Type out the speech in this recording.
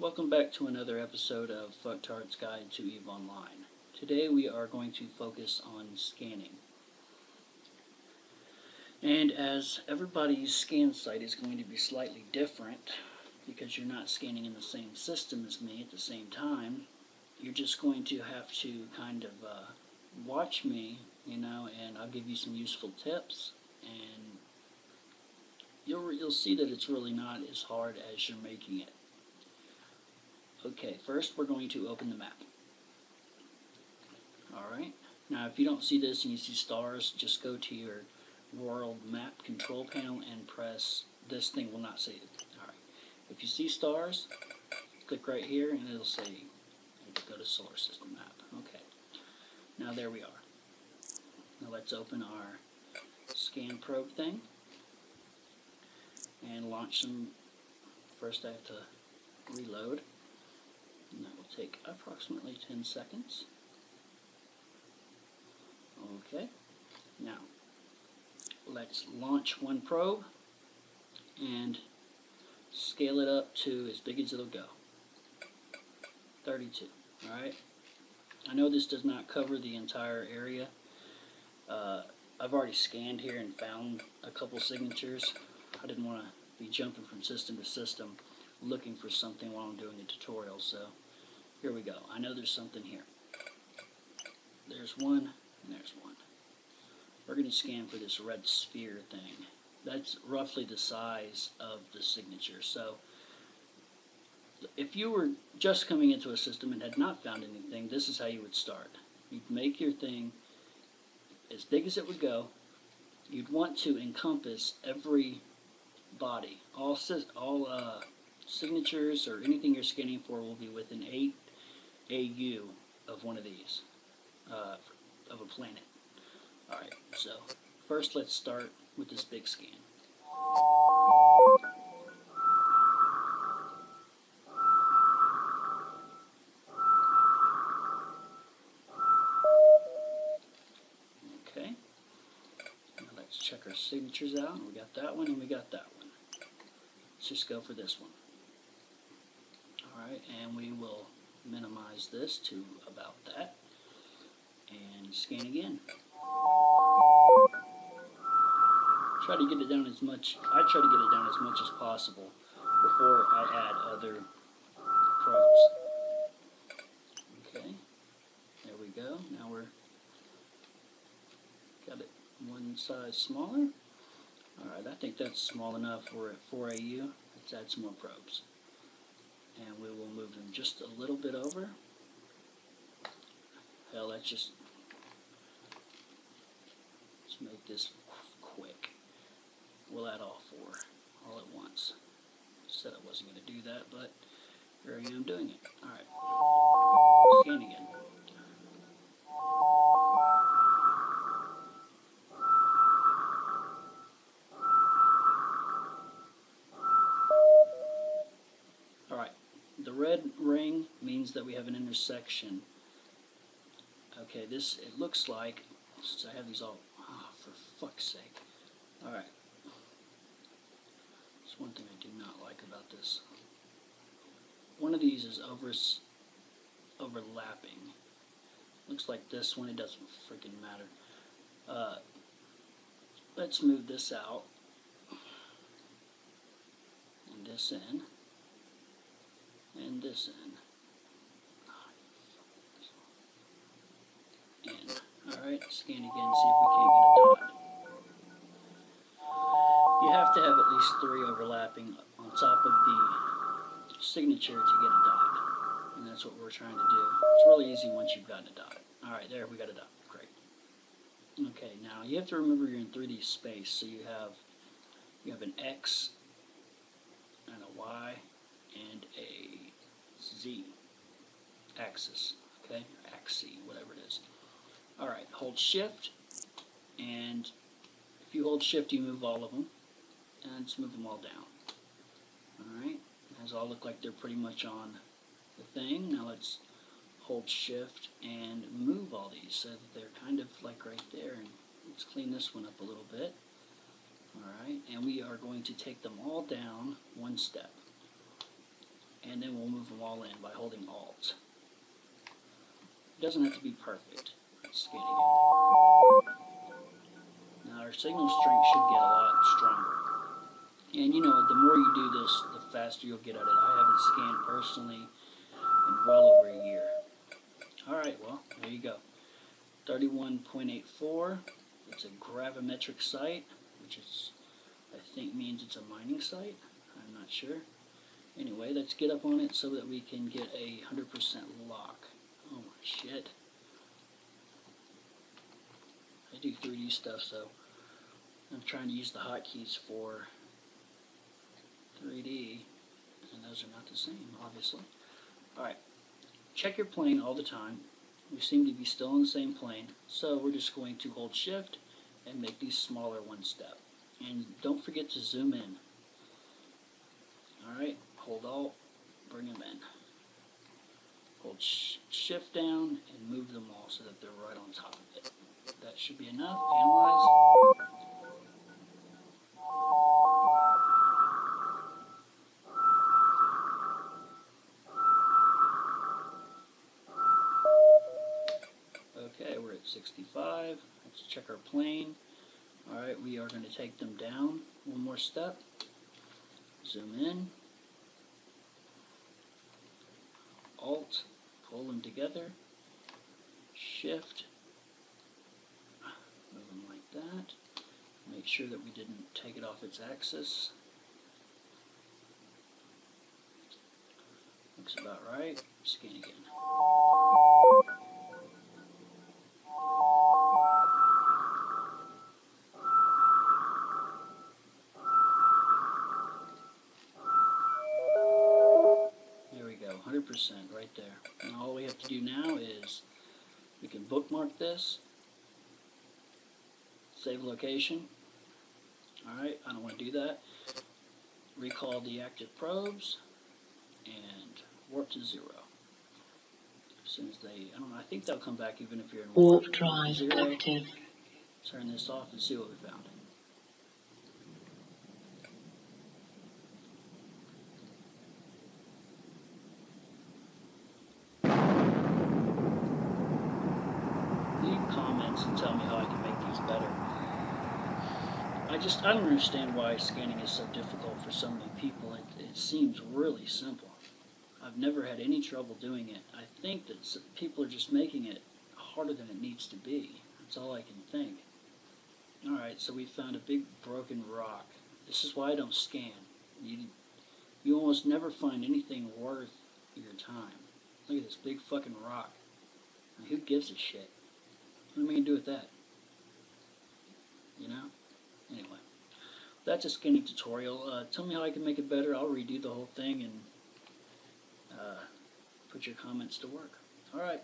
Welcome back to another episode of Fucktards Guide to EVE Online. Today we are going to focus on scanning. And as everybody's scan site is going to be slightly different, because you're not scanning in the same system as me at the same time, you're just going to have to kind of watch me, and I'll give you some useful tips, and you'll see that it's really not as hard as you're making it. Okay, first we're going to open the map. Alright, now if you don't see this and you see stars, just go to your world map control panel and press, this thing will not say it. Alright, if you see stars, click right here and it'll say, go to solar system map. Okay, now there we are. Now let's open our scan probe thing and launch some. First I have to reload. And that will take approximately 10 seconds. Okay, now let's launch one probe and scale it up to as big as it'll go. 32. Alright, I know this does not cover the entire area. I've already scanned here and found a couple signatures. I didn't want to be jumping from system to system looking for something while I'm doing a tutorial, so here we go. I know there's something here. There's one, and there's one. We're going to scan for this red sphere thing. That's roughly the size of the signature. So if you were just coming into a system and had not found anything, this is how you would start. You'd make your thing as big as it would go. You'd want to encompass every body. All signatures or anything you're scanning for will be within 8 AU of one of these, of a planet. Alright, so first let's start with this big scan. Okay, now let's check our signatures out. We got that one and we got that one. Let's just go for this one. Alright, and we will minimize this to about that and scan again. I try to get it down as much as possible before I add other probes. Okay, there we go. Now we're got it one size smaller. Alright, I think that's small enough. We're at 4 AU. Let's add some more probes. And we will move them just a little bit over. Hell, let's make this quick. We'll add all 4 all at once. Said I wasn't going to do that, but here I am doing it. Alright, scan again. Alright, the red ring means that we have an intersection. Okay, it looks like, since I have these all, for fuck's sake. Alright, there's one thing I do not like about this. One of these is overlapping. Looks like this one, it doesn't freaking matter. Let's move this out, and this in, and this in. Alright, scan again, see if we can't get a dot. You have to have at least 3 overlapping on top of the signature to get a dot. And that's what we're trying to do. It's really easy once you've gotten a dot. Alright, there, we got a dot. Great. Okay, now you have to remember you're in 3D space, so you have an X and a Y and a Z axis. Okay? Axis, whatever it is. Alright, hold shift, and if you hold shift you move all of them, and just move them all down. Alright, those all look like they're pretty much on the thing. Now let's hold shift and move all these so that they're kind of like right there, and let's clean this one up a little bit. Alright, and we are going to take them all down one step. And and then we'll move them all in by holding Alt. It doesn't have to be perfect. Let's scan again. Now our signal strength should get a lot stronger. And you know, the more you do this, the faster you'll get at it. I haven't scanned personally in well over a year. Alright, well, there you go. 31.84. It's a gravimetric site, which is, I think means it's a mining site. I'm not sure. Anyway, let's get up on it so that we can get a 100% lock. Oh my shit. I do 3D stuff, so I'm trying to use the hotkeys for 3D, and those are not the same, obviously. Alright, check your plane all the time. We seem to be still in the same plane, so we're just going to hold shift and make these smaller one step. And don't forget to zoom in. Alright, hold Alt, bring them in. Hold shift down and move them all so that they're right on top of it. That should be enough. Analyze. Okay, we're at 65. Let's check our plane. Alright, we are going to take them down one more step. Zoom in. Alt, pull them together. Shift. Move them like that. Make sure that we didn't take it off its axis. Looks about right. Scan again. There we go, 100% right there. And all we have to do now is we can bookmark this, save location. Alright, I don't want to do that. Recall the active probes and warp to 0. As soon as they, I don't know, I think they'll come back even if you're in warp drive 0. active. Turn this off and see what we found. Leave comments and tell me how I can make these better. I don't understand why scanning is so difficult for so many people. It seems really simple. I've never had any trouble doing it. I think that people are just making it harder than it needs to be. That's all I can think. Alright, so we found a big broken rock. This is why I don't scan. You almost never find anything worth your time. Look at this big fucking rock. I mean, who gives a shit? What am I going to do with that? You know? Anyway, that's a scanning tutorial. Tell me how I can make it better. I'll redo the whole thing and put your comments to work. Alright.